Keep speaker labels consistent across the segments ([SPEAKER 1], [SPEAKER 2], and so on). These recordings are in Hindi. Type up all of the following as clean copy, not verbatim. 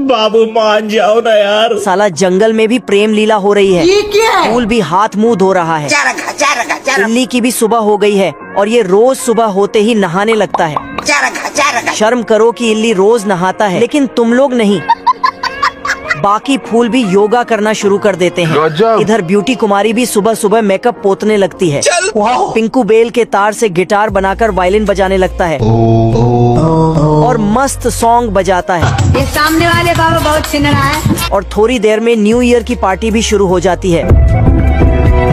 [SPEAKER 1] बाबू मान जाओ ना यार।
[SPEAKER 2] साला जंगल में भी प्रेम लीला हो रही है।
[SPEAKER 3] ये क्या है?
[SPEAKER 2] फूल भी हाथ मुंह धो रहा है। इल्ली की भी सुबह हो गई है और ये रोज सुबह होते ही नहाने लगता है। शर्म करो कि इल्ली रोज नहाता है, लेकिन तुम लोग नहीं। बाकी फूल भी योगा करना शुरू कर देते हैं। इधर ब्यूटी कुमारी भी सुबह सुबह मेकअप पोतने लगती है। पिंकू बेल के तार से गिटार बनाकर वायलिन बजाने लगता है और मस्त सॉन्ग बजाता है।
[SPEAKER 3] ये सामने वाले बाबा बहुत चिन रहा है।
[SPEAKER 2] और थोड़ी देर में न्यू ईयर की पार्टी भी शुरू हो जाती है।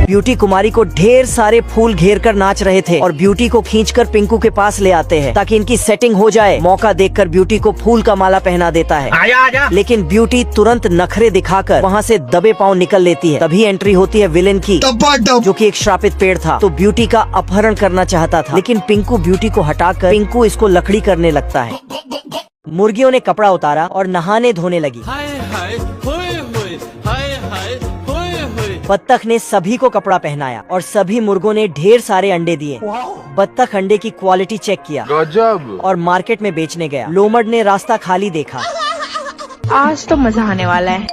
[SPEAKER 2] ब्यूटी कुमारी को ढेर सारे फूल घेर कर नाच रहे थे और ब्यूटी को खींचकर पिंकू के पास ले आते हैं ताकि इनकी सेटिंग हो जाए। मौका देखकर ब्यूटी को फूल का माला पहना देता है।
[SPEAKER 1] आजा।
[SPEAKER 2] लेकिन ब्यूटी तुरंत नखरे दिखाकर वहाँ से दबे पांव निकल लेती है। तभी एंट्री होती है विलेन की, जो कि एक श्रापित पेड़ था। तो ब्यूटी का अपहरण करना चाहता था, लेकिन पिंकू ब्यूटी को हटाकर पिंकू इसको लकड़ी करने लगता है। मुर्गियों ने कपड़ा उतारा और नहाने धोने लगी। बत्तख ने सभी को कपड़ा पहनाया और सभी मुर्गों ने ढेर सारे अंडे दिए। बत्तख अंडे की क्वालिटी चेक किया और मार्केट में बेचने गया। लोमड़ ने रास्ता खाली देखा,
[SPEAKER 4] आज तो मजा आने वाला है,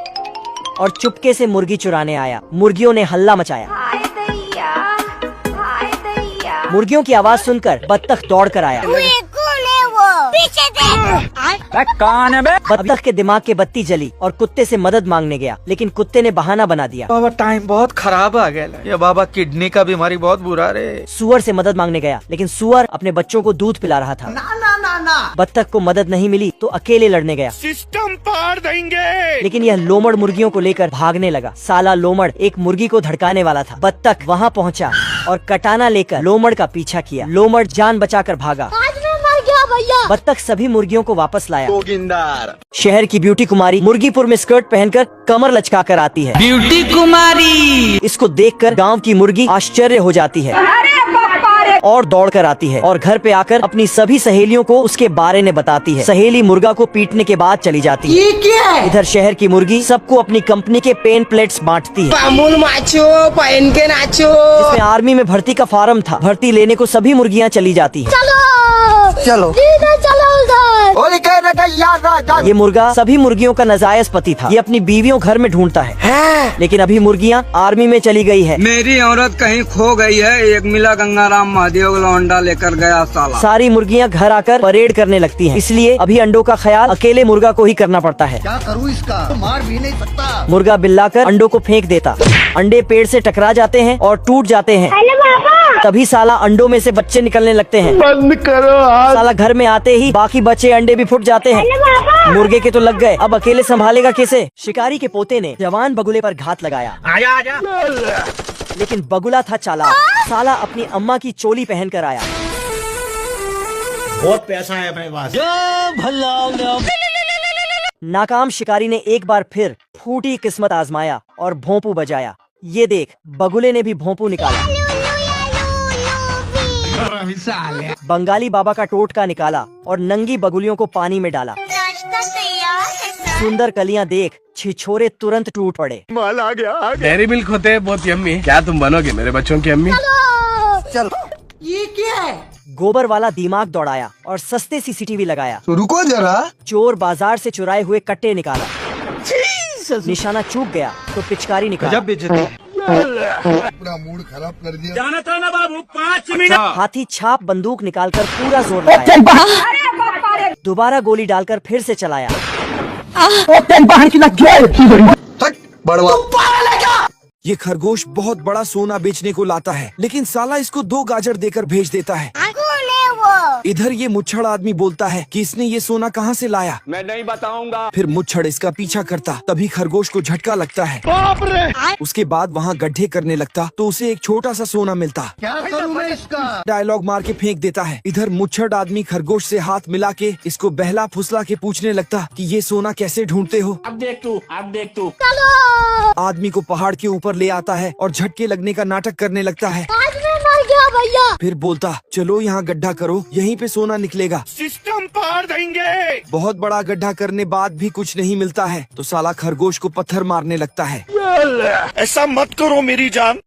[SPEAKER 2] और चुपके से मुर्गी चुराने आया। मुर्गियों ने हल्ला मचाया। मुर्गियों की आवाज सुनकर बत्तख दौड़ कर आया।
[SPEAKER 1] कौन है बे?
[SPEAKER 2] बत्तख के दिमाग की बत्ती जली और कुत्ते से मदद मांगने गया, लेकिन कुत्ते ने बहाना बना दिया।
[SPEAKER 5] बाबा टाइम बहुत खराब आ गया। ये बाबा किडनी का बीमारी बहुत बुरा रे।
[SPEAKER 2] सुअर से मदद मांगने गया, लेकिन सुअर अपने बच्चों को दूध पिला रहा था।
[SPEAKER 3] ना।
[SPEAKER 2] बत्तख को मदद नहीं मिली तो अकेले लड़ने गया।
[SPEAKER 1] सिस्टम पार देंगे।
[SPEAKER 2] लेकिन यह लोमड़ मुर्गियों को लेकर भागने लगा। साला लोमड़ एक मुर्गी को धड़काने वाला था। बत्तख वहाँ पहुँचा और कटाना लेकर लोमड़ का पीछा किया। लोमड़ जान बचाकर भागा। बत्तख सभी मुर्गियों को वापस लाया। शहर की ब्यूटी कुमारी मुर्गीपुर में स्कर्ट पहनकर कमर लचका कर आती है।
[SPEAKER 5] ब्यूटी कुमारी
[SPEAKER 2] इसको देखकर गांव की मुर्गी आश्चर्य हो जाती है और दौड़ कर आती है और घर पे आकर अपनी सभी सहेलियों को उसके बारे में बताती है। सहेली मुर्गा को पीटने के बाद चली जाती है।
[SPEAKER 3] ये क्या है?
[SPEAKER 2] इधर शहर की मुर्गी सबको अपनी कंपनी के पेन प्लेट्स बांटती है।
[SPEAKER 3] अमूल माचो पहन के नाचो।
[SPEAKER 2] इसमें आर्मी में भर्ती का फार्म था। भर्ती लेने को सभी मुर्गियाँ चली जाती है।
[SPEAKER 3] चलो
[SPEAKER 2] ये मुर्गा सभी मुर्गियों का नाजायज पति था। ये अपनी बीवियों घर में ढूंढता है, लेकिन अभी मुर्गियाँ आर्मी में चली गई है।
[SPEAKER 5] मेरी औरत कहीं खो गई है, एक मिला गंगाराम महादेव लौंडा लेकर गया साला।
[SPEAKER 2] सारी मुर्गियाँ घर आकर परेड करने लगती हैं, इसलिए अभी अंडों का ख्याल अकेले मुर्गा को ही करना पड़ता है।
[SPEAKER 6] क्या करूँ इसका? तो मार भी नहीं सकता।
[SPEAKER 2] मुर्गा बिल्लाकर अंडों को फेंक देता। अंडे पेड़ से टकरा जाते हैं और टूट जाते हैं। तभी साला अंडों में से बच्चे निकलने लगते हैं।
[SPEAKER 1] बंद करो हाथ।
[SPEAKER 2] साला घर में आते ही बाकी बचे अंडे भी फुट जाते हैं। मुर्गे के तो लग गए, अब अकेले संभालेगा कैसे? शिकारी के पोते ने जवान बगुले पर घात लगाया।
[SPEAKER 1] आजा।
[SPEAKER 2] लेकिन बगुला था चालाक। साला अपनी अम्मा की चोली पहन कर आया।
[SPEAKER 1] बहुत पैसा है अपने पास।
[SPEAKER 2] नाकाम शिकारी ने एक बार फिर फूटी किस्मत आजमाया और भोंपू बजाया। ये देख, बगुले ने भी भोंपू निकाला। बंगाली बाबा का टोटका निकाला और नंगी बगुलियों को पानी में डाला। सुंदर कलियां देख छिछोरे तुरंत टूट पड़े।
[SPEAKER 1] माल आ गया।
[SPEAKER 7] डेयरी मिल्क होते हैं बहुत यम्मी। क्या तुम बनोगे मेरे बच्चों की अम्मी?
[SPEAKER 3] चलो ये क्या है?
[SPEAKER 2] गोबर वाला दिमाग दौड़ाया और सस्ते सीसीटीवी लगाया।
[SPEAKER 6] तो रुको जरा।
[SPEAKER 2] चोर बाजार से चुराए हुए कट्टे निकाला। निशाना चूक गया तो पिचकारी निकाला।
[SPEAKER 6] पूरा मूड खराब कर दिया।
[SPEAKER 1] जाना था ना बाबू, 5 मिनट।
[SPEAKER 2] हाथी छाप बंदूक निकालकर पूरा जोर लगाया। दोबारा गोली डालकर फिर से चलाया।
[SPEAKER 6] बड़वा
[SPEAKER 8] ये खरगोश बहुत बड़ा सोना बेचने को लाता है, लेकिन साला इसको 2 गाजर देकर भेज देता है। इधर ये मुच्छड़ आदमी बोलता है कि इसने ये सोना कहाँ से लाया।
[SPEAKER 7] मैं नहीं बताऊंगा।
[SPEAKER 8] फिर मुच्छड़ इसका पीछा करता, तभी खरगोश को झटका लगता है।
[SPEAKER 1] बाप रे।
[SPEAKER 8] उसके बाद वहाँ गड्ढे करने लगता तो उसे एक छोटा सा सोना मिलता।
[SPEAKER 6] क्या करूँ मैं इसका?
[SPEAKER 8] डायलॉग मार के फेंक देता है। इधर मुच्छड़ आदमी खरगोश से हाथ मिला के इसको बहला फुसला के पूछने लगता कि ये सोना कैसे ढूंढते हो।
[SPEAKER 7] अब देख तू।
[SPEAKER 8] आदमी को पहाड़ के ऊपर ले आता है और झटके लगने का नाटक करने लगता है।
[SPEAKER 3] भैया
[SPEAKER 8] फिर बोलता चलो यहाँ गड्ढा करो, यहीं पे सोना निकलेगा।
[SPEAKER 1] सिस्टम पार देंगे।
[SPEAKER 8] बहुत बड़ा गड्ढा करने बाद भी कुछ नहीं मिलता है तो साला खरगोश को पत्थर मारने लगता है।
[SPEAKER 1] ऐसा मत करो मेरी जान।